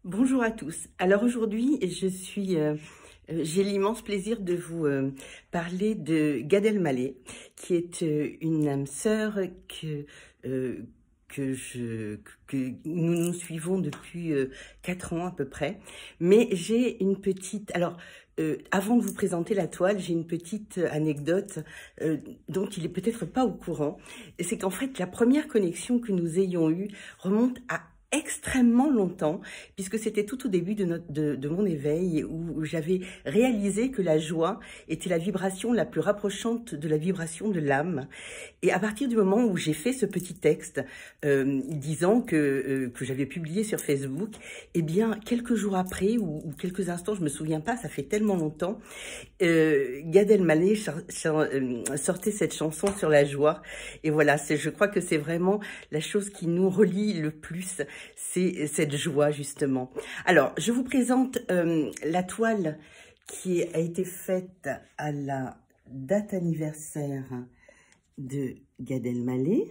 Bonjour à tous. Alors aujourd'hui, j'ai l'immense plaisir de vous parler de Gad Elmaleh, qui est une âme sœur euh, que nous suivons depuis 4 ans à peu près. Mais j'ai une petite... Alors, avant de vous présenter la toile, j'ai une petite anecdote dont il est peut-être pas au courant. C'est qu'en fait, la première connexion que nous ayons eue remonte à extrêmement longtemps, puisque c'était tout au début de mon éveil où j'avais réalisé que la joie était la vibration la plus rapprochante de la vibration de l'âme. Et à partir du moment où j'ai fait ce petit texte disant que j'avais publié sur Facebook, eh bien, quelques jours après ou quelques instants, je me souviens pas, ça fait tellement longtemps, Gad Elmaleh sortait cette chanson sur la joie. Et voilà, je crois que c'est vraiment la chose qui nous relie le plus, c'est cette joie justement. Alors, je vous présente la toile qui a été faite à la date anniversaire de Gad Elmaleh.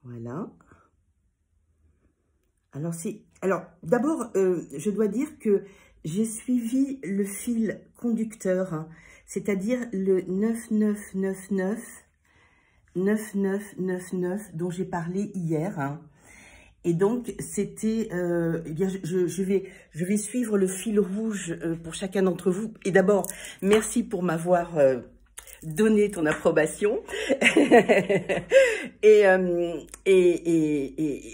Voilà. Alors d'abord, je dois dire que j'ai suivi le fil conducteur, hein, c'est-à-dire le 9999 9999 dont j'ai parlé hier. Hein. Et donc, c'était, eh bien, je vais suivre le fil rouge pour chacun d'entre vous. Et d'abord, merci pour m'avoir donné ton approbation. et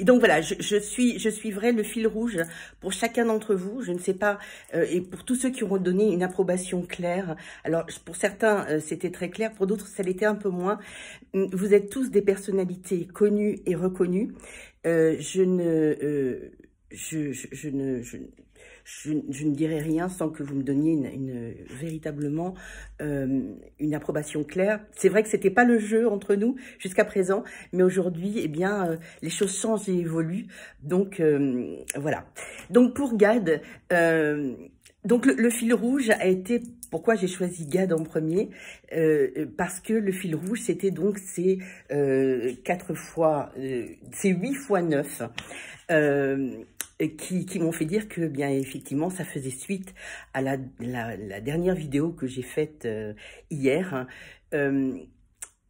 donc voilà, je suivrai le fil rouge pour chacun d'entre vous. Je ne sais pas, et pour tous ceux qui auront donné une approbation claire. Alors, pour certains, c'était très clair, pour d'autres, ça l'était un peu moins. Vous êtes tous des personnalités connues et reconnues. Je ne dirai rien sans que vous me donniez véritablement une approbation claire. C'est vrai que c'était pas le jeu entre nous jusqu'à présent, mais aujourd'hui, eh bien, les choses changent et évoluent. Donc, voilà. Donc, pour Gad, donc le fil rouge a été... Pourquoi j'ai choisi Gad en premier? Parce que le fil rouge, c'était donc ces 8 fois 9 qui m'ont fait dire que, bien effectivement, ça faisait suite à la dernière vidéo que j'ai faite hier.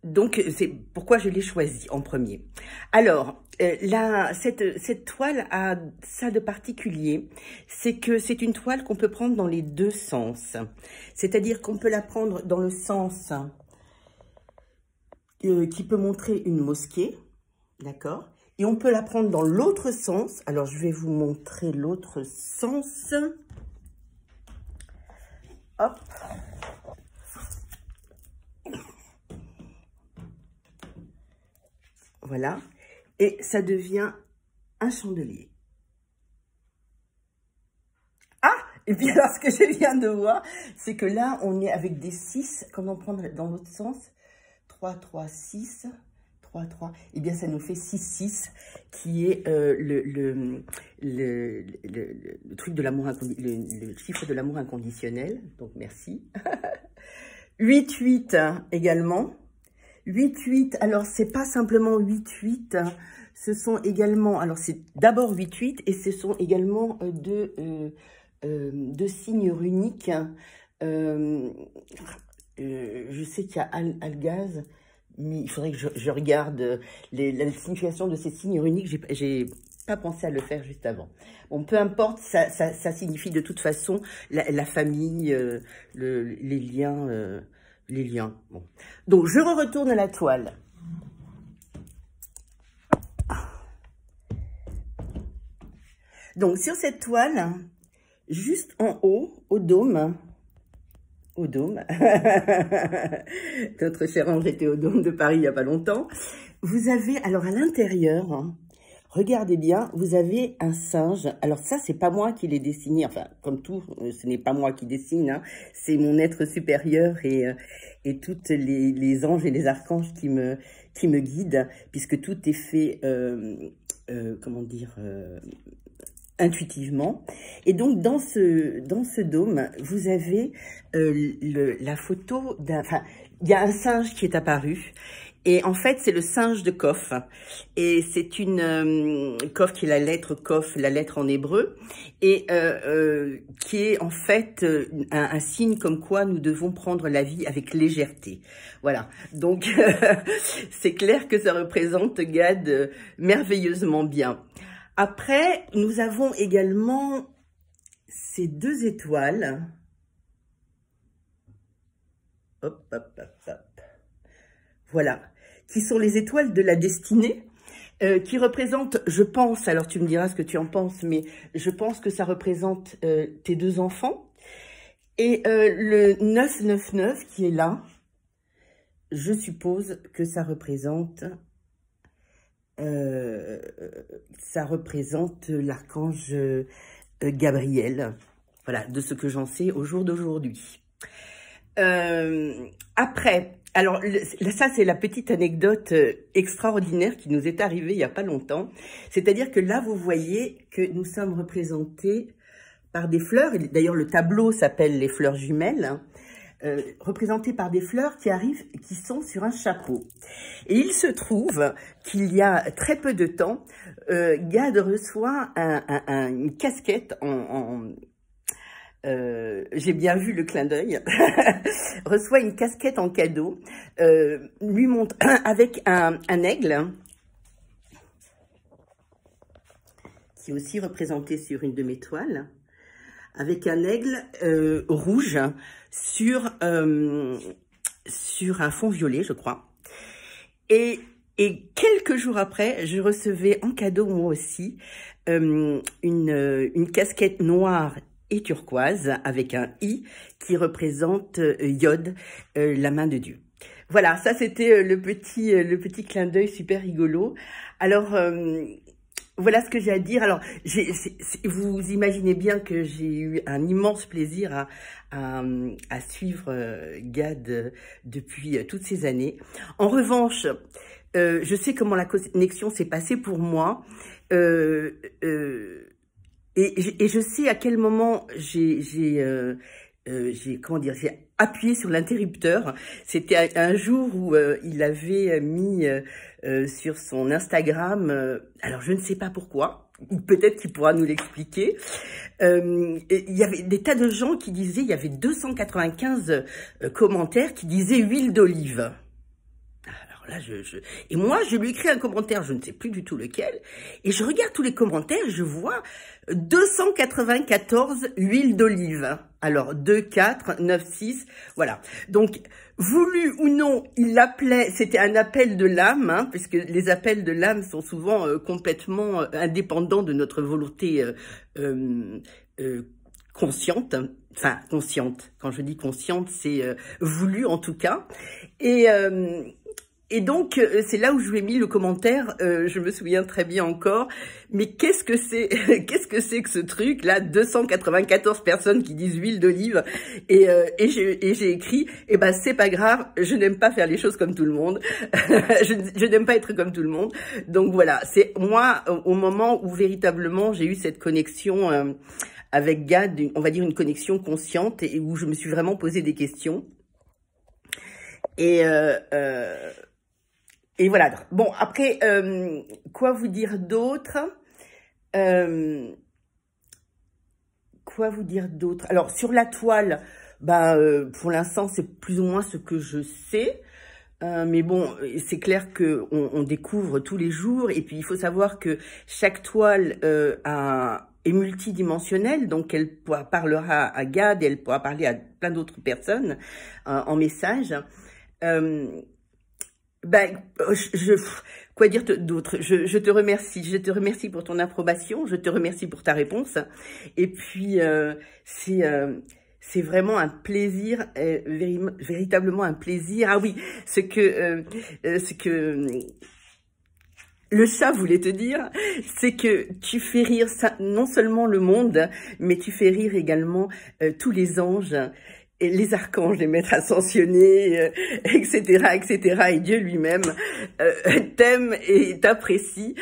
Donc, c'est pourquoi je l'ai choisi en premier. Alors, cette toile a ça de particulier, c'est que c'est une toile qu'on peut prendre dans les deux sens. C'est-à-dire qu'on peut la prendre dans le sens qui peut montrer une mosquée, d'accord? Et on peut la prendre dans l'autre sens. Alors, je vais vous montrer l'autre sens. Hop. Voilà. Et ça devient un chandelier. Ah! Et puis alors, ce que je viens de voir, c'est que là, on est avec des 6. Comment prendre dans l'autre sens? 3, 3, 6... 3, 3, et bien ça nous fait 6, 6, qui est le truc de l'amour inconditionnel, le chiffre de l'amour inconditionnel, donc merci. 8, 8 également. 8, 8, alors c'est pas simplement 8, 8, ce sont également, alors c'est d'abord 8, 8, et ce sont également deux signes runiques. Je sais qu'il y a Algaz, mais il faudrait que je regarde la signification de ces signes runiques. J'ai pas pensé à le faire juste avant. Bon, peu importe, ça signifie de toute façon la famille, les liens. Bon. Donc, je retourne à la toile. Donc, sur cette toile, juste en haut, au dôme, notre cher ange était au dôme de Paris il n'y a pas longtemps, vous avez, alors à l'intérieur, hein, regardez bien, vous avez un singe. Alors ça, c'est pas moi qui l'ai dessiné, enfin, comme tout, ce n'est pas moi qui dessine, hein, c'est mon être supérieur et toutes les anges et les archanges qui me guident, puisque tout est fait, comment dire... intuitivement. Et donc, dans ce dôme, vous avez la photo d'un... Enfin, il y a un singe qui est apparu. Et en fait, c'est le singe de Koph. Et c'est une Koph qui est la lettre Koph, la lettre en hébreu, et qui est en fait un signe comme quoi nous devons prendre la vie avec légèreté. Voilà. Donc, c'est clair que ça représente Gad merveilleusement bien. Après, nous avons également ces deux étoiles. Hop, hop, hop, hop. Voilà, qui sont les étoiles de la destinée, qui représentent, je pense, alors tu me diras ce que tu en penses, mais je pense que ça représente tes deux enfants. Et le 999 qui est là, je suppose que ça représente l'archange Gabriel. Voilà, de ce que j'en sais au jour d'aujourd'hui. Après, alors ça c'est la petite anecdote extraordinaire qui nous est arrivée il n'y a pas longtemps. C'est-à-dire que là vous voyez que nous sommes représentés par des fleurs. D'ailleurs le tableau s'appelle les fleurs jumelles. Représentés par des fleurs qui sont sur un chapeau. Et il se trouve qu'il y a très peu de temps, Gad reçoit une casquette j'ai bien vu le clin d'œil, reçoit une casquette en cadeau, lui montre avec un aigle, qui est aussi représenté sur une de mes toiles, avec un aigle rouge sur un fond violet, je crois. Et quelques jours après, je recevais en cadeau, moi aussi, une casquette noire et turquoise avec un I qui représente Yod, la main de Dieu. Voilà, ça c'était le petit clin d'œil super rigolo. Alors, voilà ce que j'ai à dire. Alors, vous imaginez bien que j'ai eu un immense plaisir à suivre Gad depuis toutes ces années. En revanche, je sais comment la connexion s'est passée pour moi. Et je sais à quel moment j'ai appuyé sur l'interrupteur. C'était un jour où il avait mis sur son Instagram, alors je ne sais pas pourquoi, peut-être qu'il pourra nous l'expliquer, il y avait des tas de gens qui disaient, il y avait 295 commentaires qui disaient huile d'olive. Là, et moi, je lui écris un commentaire, je ne sais plus du tout lequel, et je regarde tous les commentaires, je vois 294 huiles d'olive. Alors, 2, 4, 9, 6, voilà. Donc, voulu ou non, il l'appelait, c'était un appel de l'âme, hein, puisque les appels de l'âme sont souvent complètement indépendants de notre volonté consciente. Enfin, consciente. Quand je dis consciente, c'est voulu en tout cas. Et donc, c'est là où je lui ai mis le commentaire, je me souviens très bien encore, mais qu'est-ce que c'est que ce truc-là, 294 personnes qui disent huile d'olive, et j'ai écrit, eh ben c'est pas grave, je n'aime pas faire les choses comme tout le monde, je n'aime pas être comme tout le monde, donc voilà, c'est moi, au moment où véritablement j'ai eu cette connexion avec Gad, on va dire une connexion consciente, et où je me suis vraiment posé des questions, et voilà. Bon, après, quoi vous dire d'autre? Alors, sur la toile, bah, pour l'instant, c'est plus ou moins ce que je sais. Mais bon, c'est clair que on découvre tous les jours. Et puis, il faut savoir que chaque toile est multidimensionnelle. Donc, elle parlera à Gad, elle pourra parler à plein d'autres personnes en message. Quoi dire d'autre? Je te remercie pour ton approbation, je te remercie pour ta réponse. Et puis c'est vraiment un plaisir, véritablement un plaisir. Ah oui, ce que le chat voulait te dire, c'est que tu fais rire non seulement le monde, mais tu fais rire également tous les anges. Et les archanges, les maîtres ascensionnés, etc., etc. Et Dieu lui-même t'aime et t'apprécie.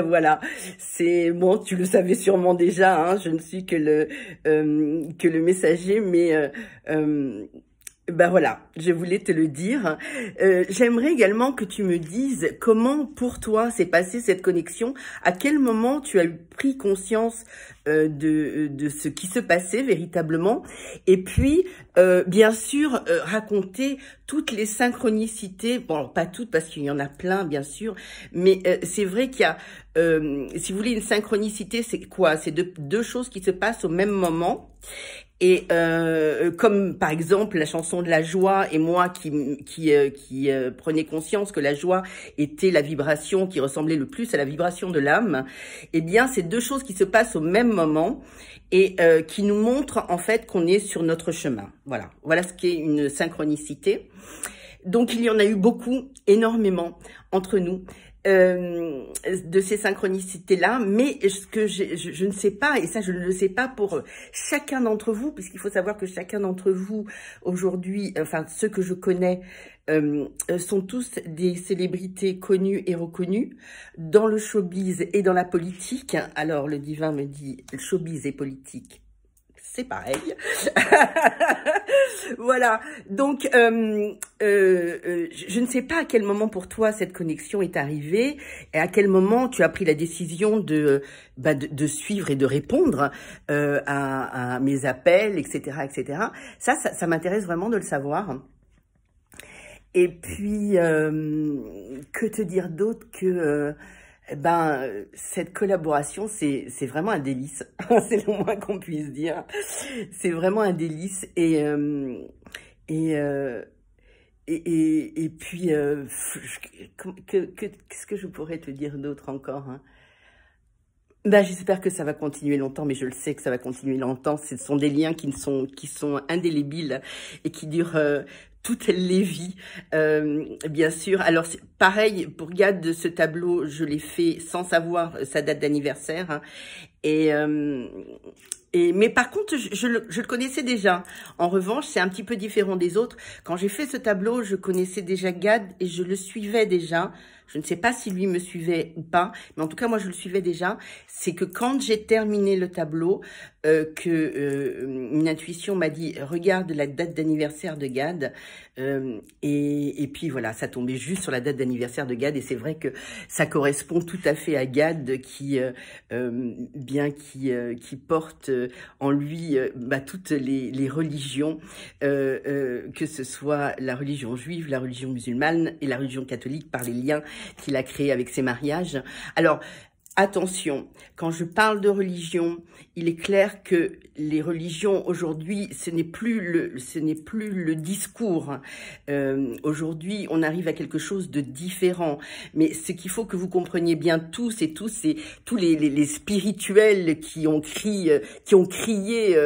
Voilà, c'est bon, tu le savais sûrement déjà. Hein, je ne suis que le messager, mais Ben voilà, je voulais te le dire. J'aimerais également que tu me dises comment pour toi s'est passée cette connexion, à quel moment tu as pris conscience de ce qui se passait véritablement, et puis bien sûr raconter toutes les synchronicités, bon pas toutes parce qu'il y en a plein bien sûr, mais c'est vrai qu'il y a, si vous voulez, une synchronicité, c'est quoi? C'est deux choses qui se passent au même moment. Et comme par exemple la chanson de la joie et moi qui prenais conscience que la joie était la vibration qui ressemblait le plus à la vibration de l'âme, eh bien c'est deux choses qui se passent au même moment et qui nous montrent en fait qu'on est sur notre chemin. Voilà ce qu'est une synchronicité. Donc il y en a eu beaucoup, énormément entre nous. De ces synchronicités-là, mais ce que je ne sais pas, et ça je ne le sais pas pour chacun d'entre vous, puisqu'il faut savoir que chacun d'entre vous aujourd'hui, enfin ceux que je connais, sont tous des célébrités connues et reconnues dans le showbiz et dans la politique. Alors le divin me dit showbiz et politique, c'est pareil. Voilà, donc je ne sais pas à quel moment pour toi cette connexion est arrivée et à quel moment tu as pris la décision de suivre et de répondre à mes appels, etc., etc. Ça m'intéresse vraiment de le savoir. Et puis, que te dire d'autre que... cette collaboration, c'est vraiment un délice. C'est le moins qu'on puisse dire. C'est vraiment un délice. Et puis, qu'est-ce que je pourrais te dire d'autre encore, hein? J'espère que ça va continuer longtemps, mais je le sais que ça va continuer longtemps. Ce sont des liens qui sont indélébiles et qui durent toutes les vies, bien sûr. Alors, pareil, pour Gad, de ce tableau, je l'ai fait sans savoir sa date d'anniversaire. Hein, mais par contre, je le connaissais déjà. En revanche, c'est un petit peu différent des autres. Quand j'ai fait ce tableau, je connaissais déjà Gad et je le suivais déjà. Je ne sais pas si lui me suivait ou pas, mais en tout cas, moi, je le suivais déjà. C'est que quand j'ai terminé le tableau, une intuition m'a dit « Regarde la date d'anniversaire de Gad ». Et puis voilà, ça tombait juste sur la date d'anniversaire de Gad. Et c'est vrai que ça correspond tout à fait à Gad qui porte en lui toutes les religions, que ce soit la religion juive, la religion musulmane et la religion catholique par les liens qu'il a créés avec ses mariages. Alors, attention, quand je parle de religion, il est clair que les religions aujourd'hui, ce n'est plus le discours. Aujourd'hui, on arrive à quelque chose de différent. Mais ce qu'il faut que vous compreniez bien tous les spirituels qui ont crié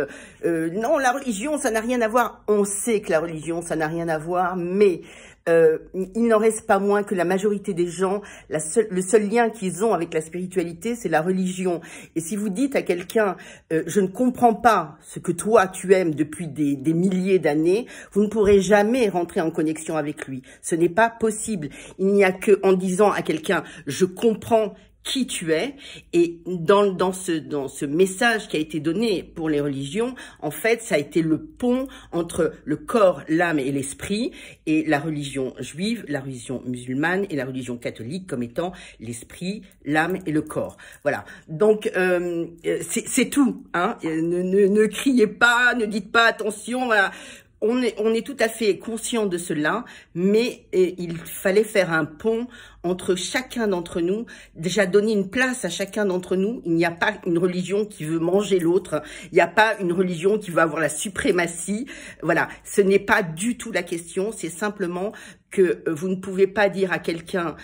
non, la religion, ça n'a rien à voir. On sait que la religion, ça n'a rien à voir, mais il n'en reste pas moins que la majorité des gens, le seul lien qu'ils ont avec la spiritualité, c'est la religion. Et si vous dites à quelqu'un, je ne comprends pas ce que toi tu aimes depuis des milliers d'années, vous ne pourrez jamais rentrer en connexion avec lui. Ce n'est pas possible. Il n'y a que en disant à quelqu'un, je comprends qui tu es, et dans ce message qui a été donné pour les religions, en fait, ça a été le pont entre le corps, l'âme et l'esprit, et la religion juive, la religion musulmane et la religion catholique comme étant l'esprit, l'âme et le corps. Voilà. Donc c'est tout, hein. Ne criez pas, ne dites pas attention. Voilà. On est tout à fait conscient de cela, mais il fallait faire un pont entre chacun d'entre nous, déjà donner une place à chacun d'entre nous. Il n'y a pas une religion qui veut manger l'autre, il n'y a pas une religion qui veut avoir la suprématie. Voilà, ce n'est pas du tout la question, c'est simplement que vous ne pouvez pas dire à quelqu'un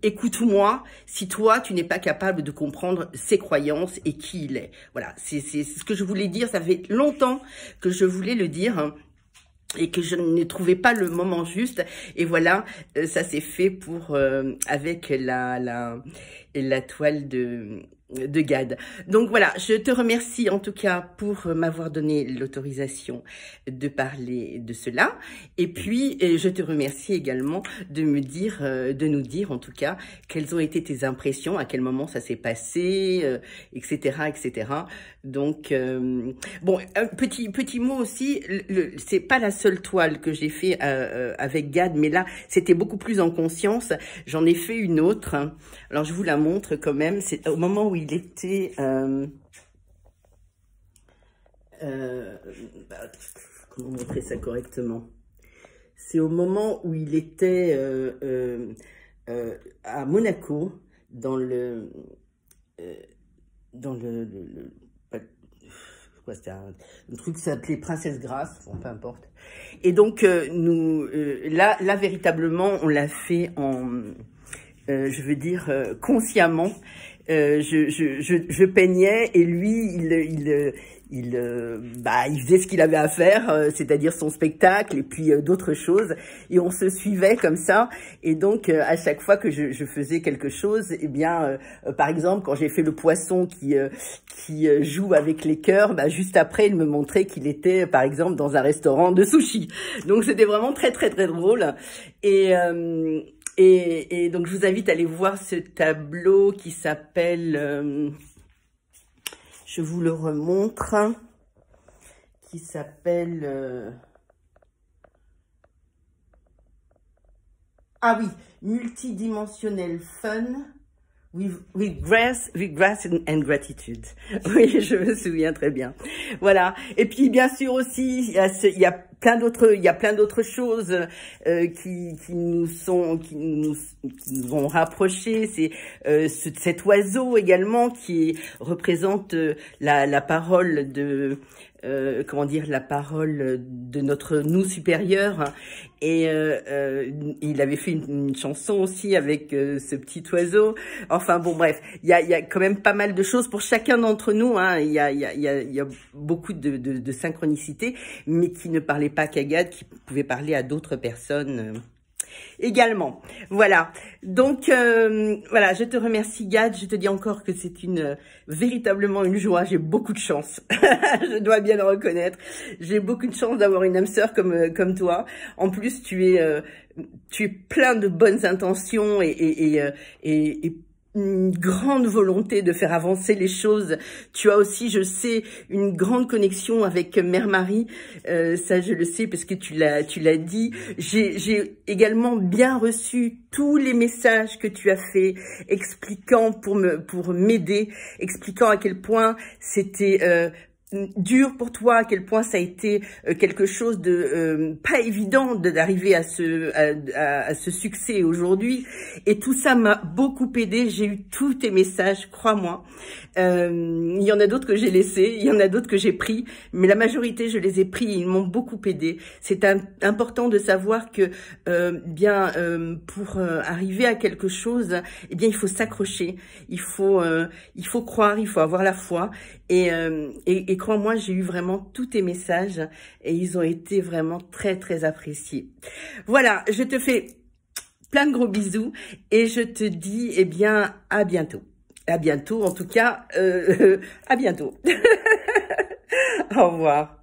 écoute-moi si toi tu n'es pas capable de comprendre ses croyances et qui il est. Voilà, c'est ce que je voulais dire. Ça fait longtemps que je voulais le dire, hein, et que je ne trouvais pas le moment juste. Et voilà, ça s'est fait pour avec la toile de Gad. Donc voilà, je te remercie en tout cas pour m'avoir donné l'autorisation de parler de cela. Et puis, je te remercie également de me dire, de nous dire en tout cas, quelles ont été tes impressions, à quel moment ça s'est passé, etc., etc. Donc, bon, un petit mot aussi, c'est pas la seule toile que j'ai fait avec Gad, mais là, c'était beaucoup plus en conscience. J'en ai fait une autre. Alors, je vous la montre quand même. C'est au moment où il était... comment montrer ça correctement? C'est au moment où il était à Monaco, dans le c'était un truc qui s'appelait Princesse Grasse, bon, peu importe. Et donc, là, véritablement, on l'a fait en, je veux dire, consciemment. Je peignais et lui, il faisait ce qu'il avait à faire, c'est-à-dire son spectacle et puis d'autres choses. Et on se suivait comme ça. Et donc, à chaque fois que je faisais quelque chose, eh bien, par exemple, quand j'ai fait le poisson qui joue avec les cœurs, juste après, il me montrait qu'il était, par exemple, dans un restaurant de sushi. Donc, c'était vraiment très, très, très drôle. Et donc, je vous invite à aller voir ce tableau qui s'appelle... je vous le remontre, qui s'appelle... ah oui, multidimensionnel fun with grace and gratitude. Oui, je me souviens très bien. Voilà. Et puis bien sûr aussi, il y a plein d'autres choses qui nous ont rapprochés. C'est cet oiseau également qui représente la parole de comment dire, la parole de notre nous supérieur. Et il avait fait une chanson aussi avec ce petit oiseau. Enfin bon, bref, il y a quand même pas mal de choses pour chacun d'entre nous. Hein. Il y a beaucoup de synchronicité, mais qui ne parlait pas qu'à Gad, qui pouvait parler à d'autres personnes également. Voilà. Donc, voilà, je te remercie, Gad. Je te dis encore que c'est véritablement une joie. J'ai beaucoup de chance. Je dois bien le reconnaître. J'ai beaucoup de chance d'avoir une âme sœur comme toi. En plus, tu es plein de bonnes intentions et une grande volonté de faire avancer les choses. Tu as aussi, je sais, une grande connexion avec Mère Marie. Ça, je le sais parce que tu l'as dit. J'ai également bien reçu tous les messages que tu as fait, expliquant pour m'aider, expliquant à quel point c'était dur pour toi, à quel point ça a été quelque chose de pas évident d'arriver à ce succès aujourd'hui. Et tout ça m'a beaucoup aidé. J'ai eu tous tes messages, crois-moi. Il y en a d'autres que j'ai laissés, il y en a d'autres que j'ai pris, mais la majorité, je les ai pris, ils m'ont beaucoup aidé. C'est important de savoir que pour arriver à quelque chose, eh bien, il faut s'accrocher, il faut croire, il faut avoir la foi. Et crois-moi, j'ai eu vraiment tous tes messages et ils ont été vraiment très, très appréciés. Voilà, je te fais plein de gros bisous et je te dis, eh bien, à bientôt. À bientôt, en tout cas, à bientôt. Au revoir.